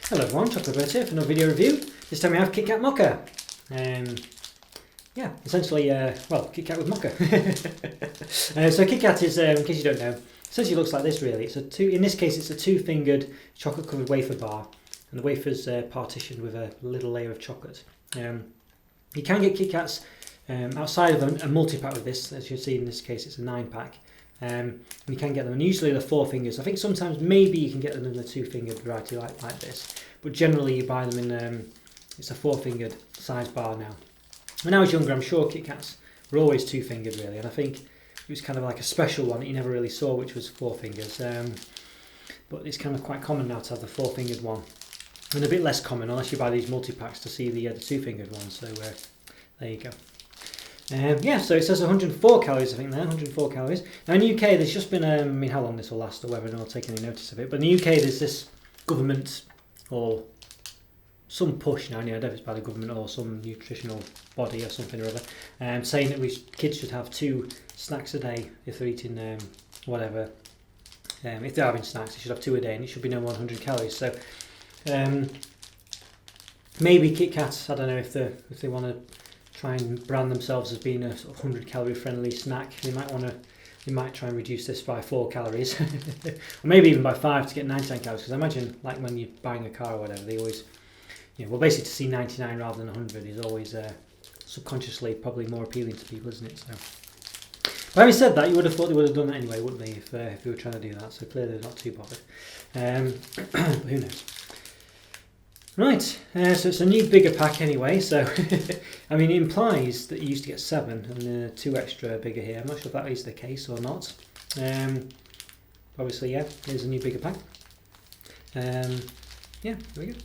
Hello everyone, Chocolo Roberto for another video review. This time we have KitKat Mocha. Yeah, essentially, KitKat with Mocha. So KitKat is, in case you don't know, essentially looks like this really. In this case it's a two-fingered chocolate-covered wafer bar, and the wafer's partitioned with a little layer of chocolate. You can get KitKats outside of a multi-pack with this. As you see in this case it's a 9-pack. You can get them, and usually they're 4 fingers. I think sometimes maybe you can get them in the 2-fingered variety like this, but generally you buy them in it's a 4-fingered size bar now. When I was younger, I'm sure KitKats were always 2-fingered really, and I think it was kind of like a special one that you never really saw, which was 4 fingers. But it's kind of quite common now to have the 4-fingered one, and a bit less common unless you buy these multi-packs to see the 2-fingered ones. So there you go. So it says 104 calories, I think there, 104 calories. Now in the UK there's just been, I mean how long this will last or whether anyone will take any notice of it, but in the UK there's this government or some push now, I don't know if it's by the government or some nutritional body or something or other, saying that kids should have 2 snacks a day if they're eating whatever. If they're having snacks they should have 2 a day, and it should be no more than 100 calories. So maybe KitKat, I don't know if they want to try and brand themselves as being a sort of 100 calorie friendly snack. They might try and reduce this by 4 calories, or maybe even by 5 to get 99 calories. Because I imagine, like when you're buying a car or whatever, they always, basically to see 99 rather than 100 is always subconsciously probably more appealing to people, isn't it? So, but having said that, you would have thought they would have done that anyway, wouldn't they, if they were trying to do that? So clearly they're not too bothered. But who knows? Right, so it's a new bigger pack anyway, so I mean it implies that you used to get 7 and 2 extra bigger here. I'm not sure if that is the case or not. Obviously, yeah, here's a new bigger pack. Yeah, there we go.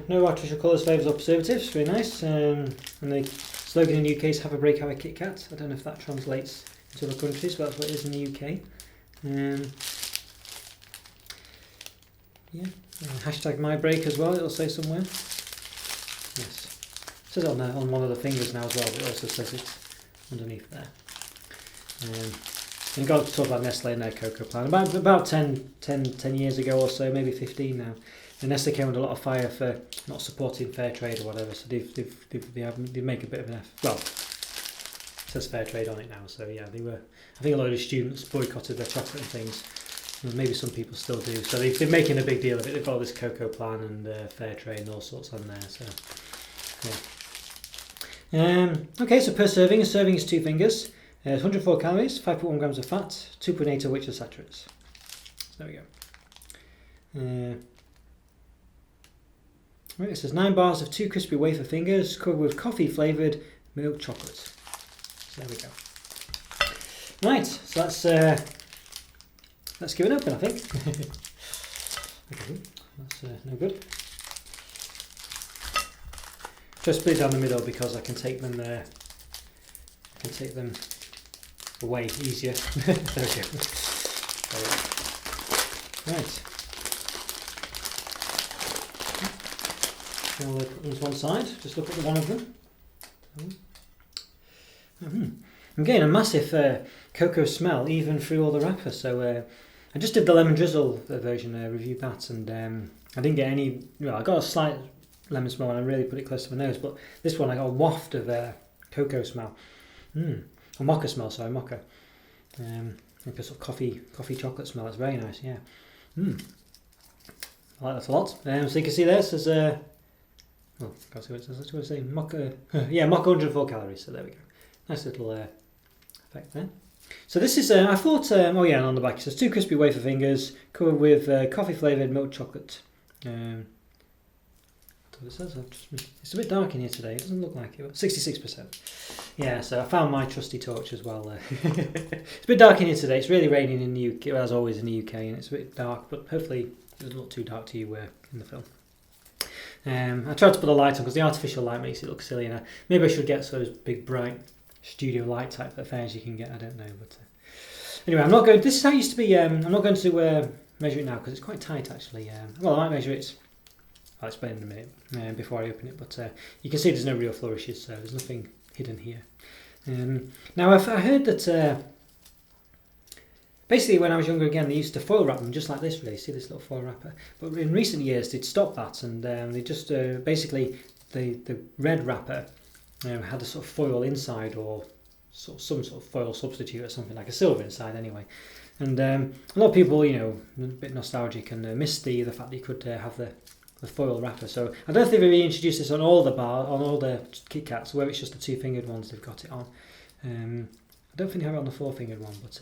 No artificial colours, flavours or preservatives, very nice. And the slogan in the UK is "Have a break, have a KitKat." I don't know if that translates into other countries, but that's what it is in the UK. Yeah. Hashtag my break as well, it'll say somewhere. Yes. It says it on one of the fingers now as well, but it also says it underneath there. And you've got to talk about Nestlé and their cocoa plan. About 10 years ago or so, maybe 15 now, and Nestlé came under a lot of fire for not supporting fair trade or whatever, so they make a bit of an effort. Well, it says fair trade on it now, so yeah, I think a lot of students boycotted their chocolate and things. Maybe some people still do. So they're making a big deal of it. They've got this cocoa plan and fair trade and all sorts on there. So yeah. Okay, so per serving, a serving is 2 fingers. 104 calories, 5.1 grams of fat, 2.8 of which are saturates. So there we go. Right, it says 9 bars of 2 crispy wafer fingers covered with coffee flavoured milk chocolate. So there we go. Right, so let's give it open, I think. Okay, that's no good. Just split it down the middle because I can take them away easier. There we go. Right. I'll put them to one side. Just look at the one of them. I'm getting a massive cocoa smell even through all the wrapper. So I just did the lemon drizzle version, reviewed that, and I didn't get any. I got a slight lemon smell when I really put it close to my nose, but this one I got a waft of cocoa smell, or mocha smell. Sorry, mocha. Like a sort of coffee chocolate smell. It's very nice. Yeah. I like that a lot. So you can see this as I can't see what it says. Let's go say mocha. Yeah, mocha 104 calories. So there we go. Nice little effect there. So this is, I thought, and on the back it says 2 crispy wafer fingers covered with coffee flavoured milk chocolate. That's what it says. It's a bit dark in here today, it doesn't look like it, but 66%. Yeah, so I found my trusty torch as well. It's a bit dark in here today, it's really raining in the UK, as always in the UK, and it's a bit dark, but hopefully it doesn't look too dark to you in the film. I tried to put a light on because the artificial light makes it look silly, and maybe I should get those big bright studio light type affairs you can get, I don't know, but anyway, I'm not going. This is how it used to be. I'm not going to measure it now because it's quite tight actually. Well, I might measure it. I'll explain in a minute before I open it, but you can see there's no real flourishes, so there's nothing hidden here. Now I heard that Basically, when I was younger again, they used to foil wrap them just like this, really. See this little foil wrapper? But in recent years, they'd stopped that, and they just basically the red wrapper had a sort of foil inside, or some sort of foil substitute or something, like a silver inside anyway. And a lot of people, you know, a bit nostalgic and miss the fact that you could have the foil wrapper. So I don't think they've really introduced this on all the KitKats, where it's just the 2-fingered ones they've got it on. I don't think they have it on the 4-fingered one, but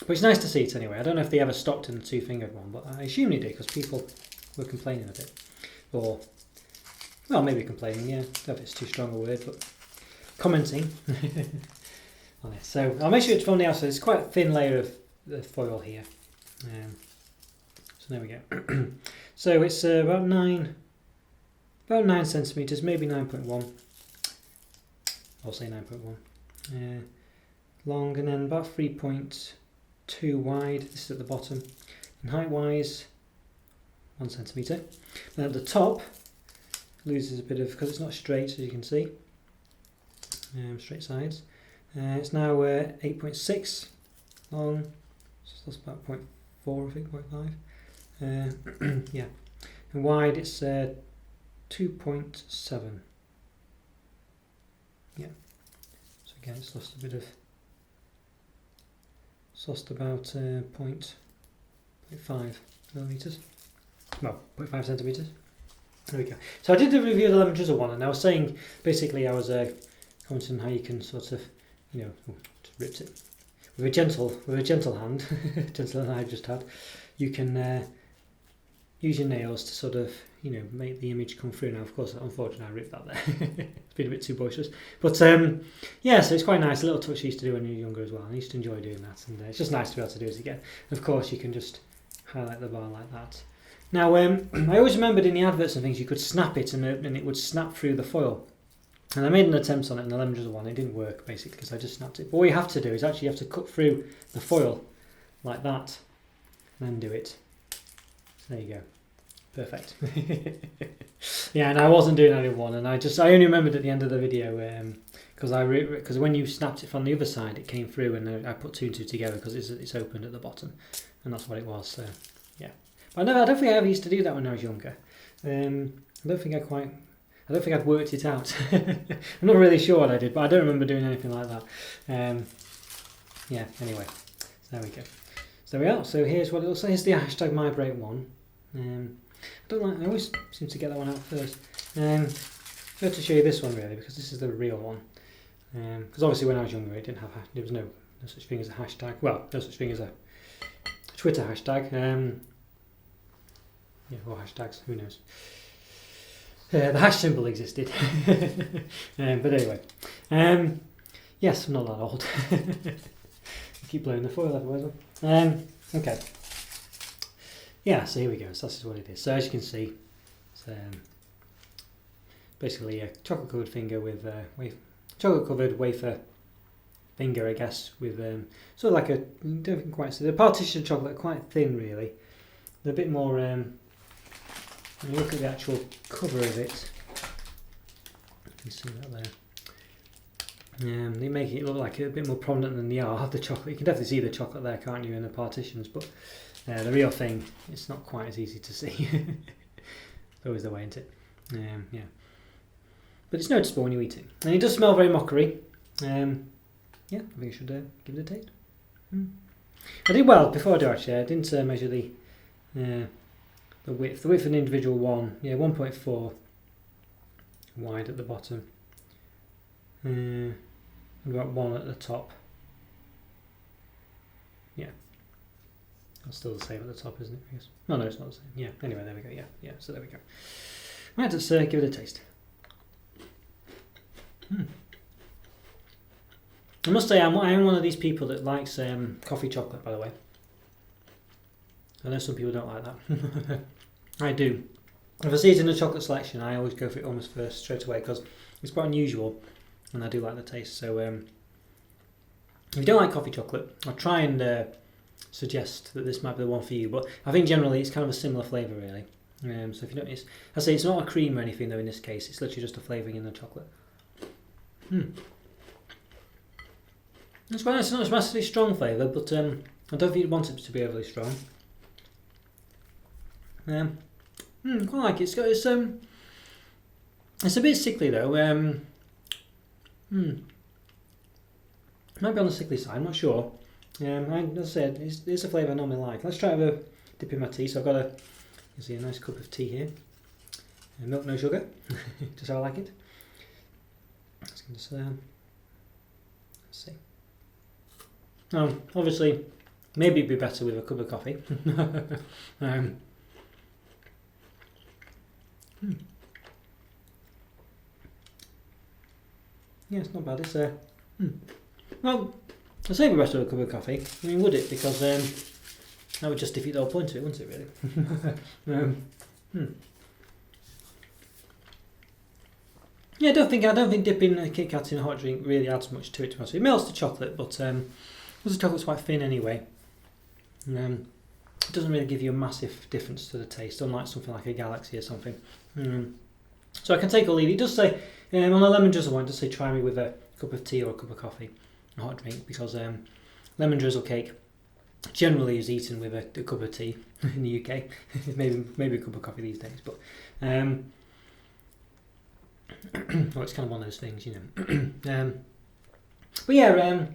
it's nice to see it anyway. I don't know if they ever stopped in the 2-fingered one, but I assume they did, because people were complaining a bit. Or, well, maybe complaining, yeah. I don't know if it's too strong a word, but commenting on it. So I'll make sure it's from the outside. It's quite a thin layer of the foil here. So there we go. So it's about 9 centimetres, maybe 9.1. I'll say 9.1. Long, and then about 3.2 wide. This is at the bottom. And height wise, 1 centimetre. Then at the top, loses a bit of, because it's not straight, as you can see. Straight sides. It's now 8.6 long, so that's about 0.4, I think, 0.5. Yeah, and wide it's 2.7. Yeah, so again it's lost a bit of, about 0.5 millimetres, well, 0.5 centimetres. There we go. So I did the review of the lemon drizzle one, and I was saying, basically I was commenting on how you can sort of, you know, just ripped it with a gentle hand, gentler than I've just had. You can use your nails to sort of, you know, make the image come through. Now, of course, unfortunately, I ripped that there. It's been a bit too boisterous, but yeah. So it's quite nice. A little touch you used to do when you were younger as well. I used to enjoy doing that, and it's just nice to be able to do it again. Of course, you can just highlight the bar like that. Now, I always remembered in the adverts and things you could snap it, and it would snap through the foil. And I made an attempt on it in the lemon drizzle one. It didn't work, basically, because I just snapped it. But what you have to do is actually you have to cut through the foil like that, and then do it. So there you go. Perfect. Yeah, and I wasn't doing that in one, and I only remembered at the end of the video, because when you snapped it from the other side, it came through, and I put 2 and 2 together because it's opened at the bottom, and that's what it was. So yeah, but I don't think I ever used to do that when I was younger. I don't think I'd worked it out. I'm not really sure what I did, but I don't remember doing anything like that. Yeah, anyway, so there we go. So there we are. So here's what it looks like. Here's the hashtag MyBreak1. I always seem to get that one out first. I have to show you this one really, because this is the real one. Because obviously when I was younger, there was no such thing as a hashtag. Well, no such thing as a Twitter hashtag. Yeah, or hashtags. Who knows? The hash symbol existed. But anyway, yes, I'm not that old. I keep blowing the foil everywhere. Okay. Yeah, so here we go. So this is what it is. So as you can see, it's basically a chocolate covered finger with chocolate covered wafer finger, I guess, with sort of like a, don't quite see the partition chocolate, quite thin really. They're a bit more. When you look at the actual cover of it, you can see that there. They make it look like a bit more prominent than they are. The chocolate, you can definitely see the chocolate there, can't you, in the partitions? But the real thing, it's not quite as easy to see. It's always the way, isn't it? Yeah. But it's noticeable when you eat it, and it does smell very mockery. Yeah, I think I should give it a taste. I did well before I do actually. I didn't measure the width. The width of an individual one, yeah, 1.4 wide at the bottom, about 1 at the top. Yeah, that's still the same at the top, isn't it? I guess. No, it's not the same. Yeah. Anyway, there we go. Yeah. So there we go. Right, let's give it a taste. I must say, I am one of these people that likes coffee chocolate. By the way, I know some people don't like that. I do. If I see it in a chocolate selection, I always go for it almost first straight away because it's quite unusual, and I do like the taste. So if you don't like coffee chocolate, I'll try and suggest that this might be the one for you. But I think generally it's kind of a similar flavour, really. So if you don't, I say it's not a cream or anything though. In this case, it's literally just a flavouring in the chocolate. It's quite nice. It's not a massively strong flavour, but I don't think you'd want it to be overly strong. Quite like it. It's a bit sickly though. Might be on the sickly side, I'm not sure. As I said, it's a flavour I normally like. Let's try to have a dip in my tea. So I've got you see a nice cup of tea here. Milk, no sugar, just how I like it. Let's see. Obviously, maybe it'd be better with a cup of coffee. Yeah, it's not bad. It's well, I'd say it'd be better with a cup of coffee. I mean, would it? Because that would just defeat the whole point of it, wouldn't it? Really. Yeah, I don't think dipping a KitKat in a hot drink really adds much to it. To it melts the chocolate, but because the chocolate's quite thin anyway, it doesn't really give you a massive difference to the taste, unlike something like a Galaxy or something. So I can take or leave it. It does say on the lemon drizzle one, it does say try me with a cup of tea or a cup of coffee, a hot drink, because lemon drizzle cake generally is eaten with a cup of tea in the UK. maybe a cup of coffee these days, but. Well, it's kind of one of those things, you know. But yeah,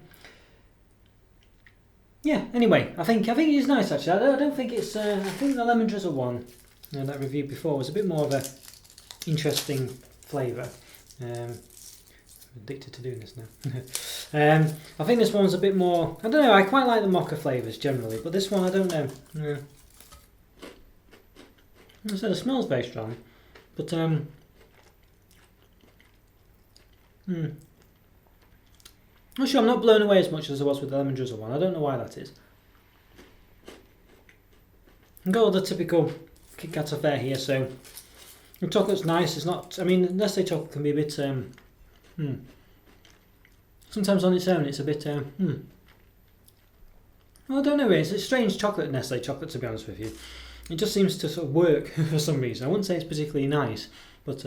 yeah. Anyway, I think it is nice actually. I don't think it's. I think the lemon drizzle one that I reviewed before was a bit more of a interesting flavour. I'm addicted to doing this now. I think this one's a bit more. I don't know. I quite like the mocha flavours generally, but this one I don't know. I said it smells very strong, but not sure. I'm not blown away as much as I was with the lemon drizzle one. I don't know why that is. I've got all the typical KitKat affair here, so the chocolate's nice. It's not. I mean, Nestlé chocolate can be a bit. Sometimes on its own, it's a bit. Well, I don't know. It's a strange chocolate, Nestlé chocolate, to be honest with you. It just seems to sort of work for some reason. I wouldn't say it's particularly nice, but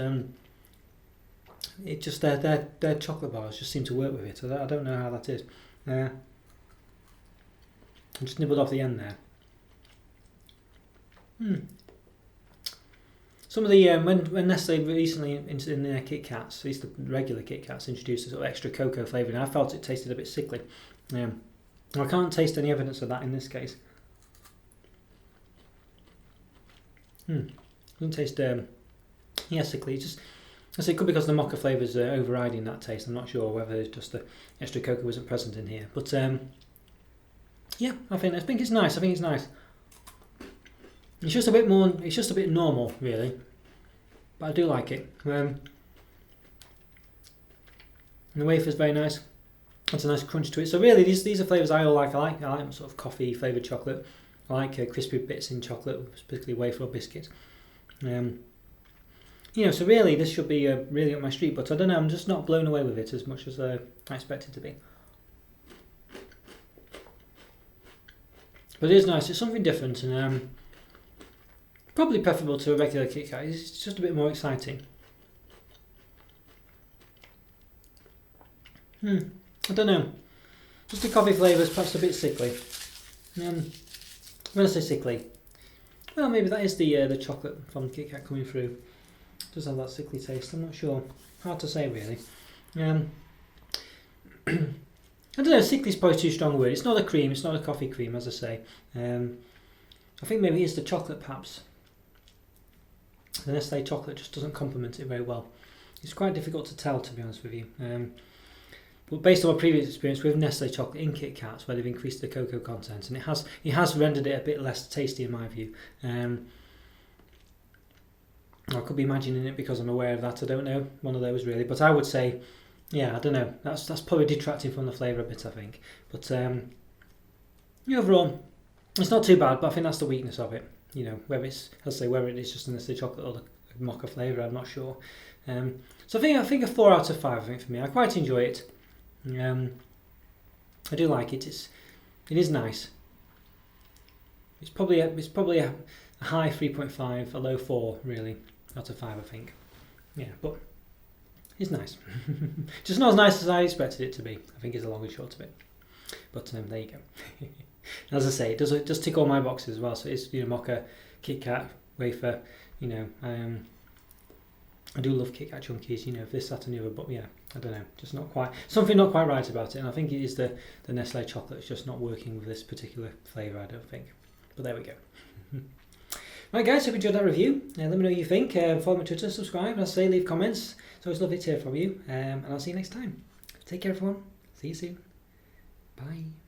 it just their chocolate bars just seem to work with it. So I don't know how that is. I just nibbled off the end there. Some of the when Nestlé recently in their KitKats, at least the regular KitKats, introduced a sort of extra cocoa flavour, and I felt it tasted a bit sickly. I can't taste any evidence of that in this case. Doesn't taste sickly. It's just. I say it could be because the mocha flavours are overriding that taste. I'm not sure whether it's just the extra cocoa isn't present in here. But yeah, I think it's nice. I think it's nice. It's just a bit more. It's just a bit normal, really. But I do like it. And the wafer's very nice. It's a nice crunch to it. So really, these are flavours I all like. I like sort of coffee flavoured chocolate. I like crispy bits in chocolate, particularly wafer or biscuits. So really this should be really up my street, but I don't know, I'm just not blown away with it as much as I expected to be. But it is nice, it's something different, and probably preferable to a regular KitKat. It's just a bit more exciting. I don't know, just the coffee flavour's perhaps a bit sickly. When I say sickly, well, maybe that is the chocolate from KitKat coming through. Does have that sickly taste. I'm not sure. Hard to say really. I don't know. Sickly is probably too strong a word. It's not a cream. It's not a coffee cream, as I say. I think maybe it's the chocolate, perhaps. The Nestlé chocolate just doesn't complement it very well. It's quite difficult to tell, to be honest with you. But based on my previous experience with Nestlé chocolate in KitKats, where they've increased the cocoa content, and it has rendered it a bit less tasty in my view. I could be imagining it because I'm aware of that. I don't know. One of those really. But I would say, yeah, I don't know. That's probably detracting from the flavour a bit, I think. But overall, it's not too bad. But I think that's the weakness of it. Whether it is just a Nestlé chocolate or the mocha flavour, I'm not sure. So I think a 4 out of 5. I think for me, I quite enjoy it. I do like it. It is nice. It's probably a high 3.5, a low 4 really. Out of 5, I think. Yeah, but it's nice. Just not as nice as I expected it to be, I think is the long and short of it. But there you go. As I say, it does tick all my boxes as well. So it's, you know, Mocha, KitKat, wafer. You know, I do love KitKat chunkies. You know, if this, that, and the other. But yeah, I don't know, just not quite, something not quite right about it. And I think it is the Nestlé chocolate. It's just not working with this particular flavour, I don't think. But there we go. Right guys, hope you enjoyed that review. Let me know what you think. Follow me on Twitter, subscribe, and I'll say leave comments. It's always lovely to hear from you. And I'll see you next time. Take care everyone. See you soon. Bye.